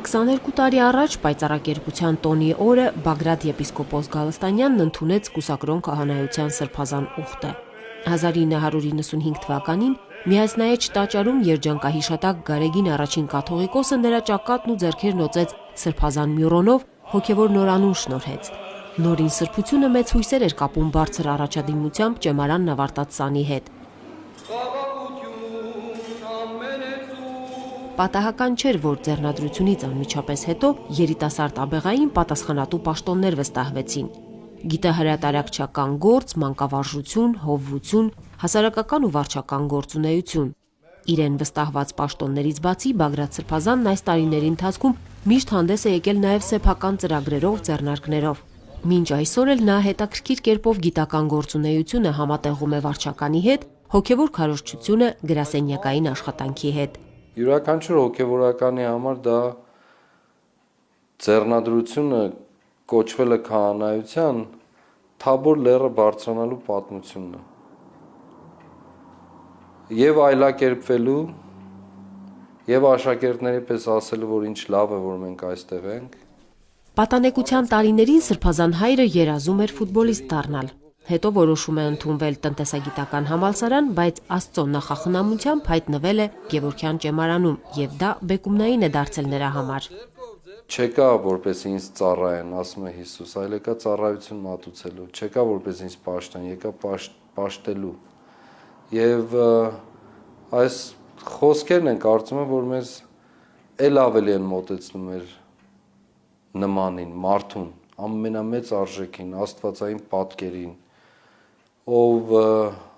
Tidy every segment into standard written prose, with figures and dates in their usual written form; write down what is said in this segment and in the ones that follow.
22 տարի առաջ պայծառակերպության տոնի օրը Բագրատ եպիսկոպոս Գալստանյանն ընդունեց կուսակրոն քահանայության սրբազան ուխտը։ 1995 թվականին Միայսնայեջ տաճարում երջանկահիշատակ Գարեգին առաջին կաթողիկոսը նրա ճակատն ու ձեռքերն օծեց սրբազան մյուրոնով, հոգևոր նորանուն շնորհեց։ Նորին սրբությունը մեծ հույսեր էր կապում բարձր առաջադիմությամբ ճեմարանն ավարտած սանի հետ։ Պատահական չէր, որ ձեռնադրությունից անմիջապես հետո երիտասարդ աբեղային պատասխանատու պաշտոններ վստահվեցին։ Գիտահրատարակչական գործ, մանկավարժություն, հովվություն, հասարակական ու վարչական գործունեություն։ Իրեն վստահված պաշտոններից բացի Բագրատ Սրբազանն այս տարիների ընթացքում միշտ հանդես է եկել նաև սեփական ծրագրերով, ձեռնարկներով։ Մինչ այսօր էլ նա հետաքրքիր կերպով գիտական գործունեությունը համատեղում է վարչականի հետ, հոգևոր քարոզչությունը գրասենյակային աշխատանքի հետ։ Յուրաքանչյուր հոգևորականի համար դա ձեռնադրությունը կոչվել է քահանայության Թաբոր լեռը բարձրանալու պատմությունն է։ Եվ այլակերպվելու, եւ աշակերտների պես ասելու, որ ինչ լավ է, որ մենք այստեղ ենք։ Պատանեկության տարիներին Սրբազան հայրը երազում էր ֆուտբոլիստ դառնալ։ Հետո որոշում է ընդունվել տնտեսագիտական համալսարան, բայց Աստծո նախախնամությամբ հայտնվել է Գևորգյան ճեմարանում եւ դա բեկումնային է դարձել նրա համար։ Չեկա որպես ինձ ծառայեն, ասում է Հիսուս, այլ եկա ծառայություն մատուցելու, չեկա որպես ինձ պաշտեն, եկա պաշտելու։ Եվ այս խոսքերն են կարծում եմ, որ մեզ էլ ավելի են մոտեցնում մեր նմանին, մարդուն, ամենամեծ արժեքին, աստվածային պատկերին, ով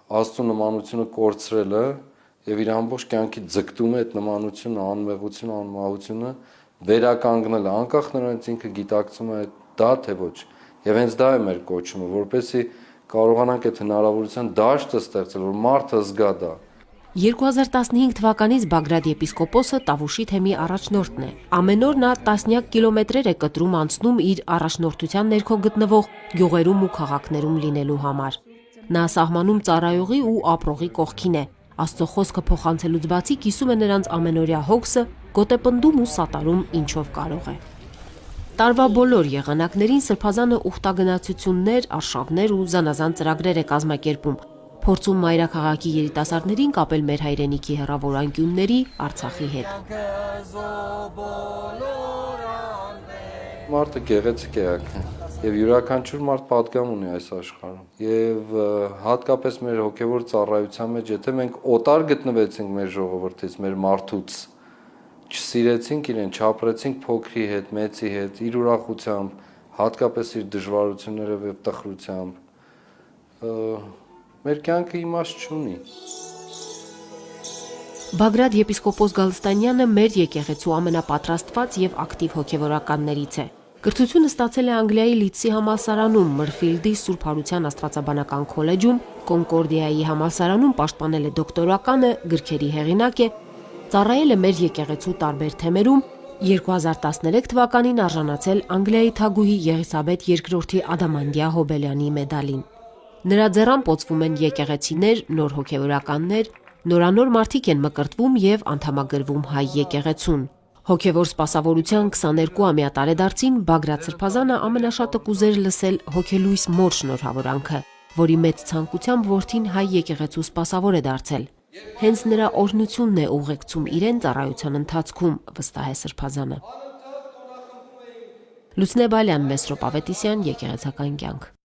Աստծո նմանությունը կորցրել է եւ իր ամբողջ կյանքի ձգտում է այդ նմանությունը, անմեղությունը, անմահությունը վերականգնել, անկախ նրանից ինքը գիտակցում է դա թե ոչ։ Եվ հենց դա է մեր կոչումը, որպեսզի կարողանանք այդ հնարավորության դաշտը ստեղծել, որ մարդը զգա դա։ 2015 թվականից Բագրատ եպիսկոպոսը Տավուշի թեմի առաջնորդն է։ Ամեն օր նա տասնյակ կիլոմետրեր է կտրում անցնում իր առաջնորդության ներքո գտնվող գյուղերում ու քաղաքներում լինելու համար։ Նա սահմանում ծառայողի ու ապրողի կողքին է։ Աստծո խոսքը փոխանցելուց բացի կիսում է նրանց ամենօրյա հոգսը, գոտեպնդում ու սատարում ինչով կարող է։ Տարվա բոլոր եղանակներին Սրբազանը ուխտագնացություններ, արշավներ ու զանազան ծրագրեր է կազմակերպում, փորձում մայրաքաղաքի երիտասարդներին կապել մեր հայրենիքի հեռավոր անկյունների, Արցախի հետ։ Մարդը գեղեցիկ է եւ յուրաքանչյուր մարդ պատգամ ունի այս աշխարհում։ Եվ հատկապես մեր հոգևոր ծառայության մեջ, եթե մենք օտար գտնվեցինք մեր ժողովրդից, մեր մարդուց, չսիրեցինք իրեն, չապրեցինք փոքրի հետ, մեծի հետ, իր ուրախությամբ, հատկապես իր դժվարություններով եւ տխրությամբ, մեր կյանքը իմաստ չունի։ Բագրատ եպիսկոպոս Գալստանյանը մեր եկեղեցու ամենապատրաստված եւ ակտիվ հոգևորականներից է։ Կրթությունը ստացել է Անգլիայի Լիդսի համալսարանում, Մրֆիլդի Սուրբ Հարության աստվածաբանական քոլեջում, Կոնկորդիայի համալսարանում պաշտպանել է դոկտորականը, գրքերի հեղինակ է, ծառայել է մեր եկեղեցու տարբեր թեմերում, 2013 թվականին արժանացել Անգլիայի թագուհի Եղիսաբեթ II Ադամանդյա Հոբելյանի մեդալին։ Նրա ձեռան պոծվում են եկեղեցիներ, նոր հոգևորականներ, նորանոր մարդիկ են մկրտվում եւ անդամագրվում հայ եկեղեցուն։ Հոգևոր սպասավորության 22-ամյա տարեդարձին Բագրատ Սրբազանը ամենաշատը կուզեր լսել հոգելույս մոր շնորհավորանքը, որի մեծ ցանկությամբ որդին հայ եկեղեցու սպասավոր է դարձել։ Հենց նրա օրհնությունն է ուղեկցում իրեն ծառայության ընթացքում, վստահ է Սրբազանը։ Լուսնե Բալյան, Մեսրոպ Ավետիսյան, Եկեղեցական կյանք։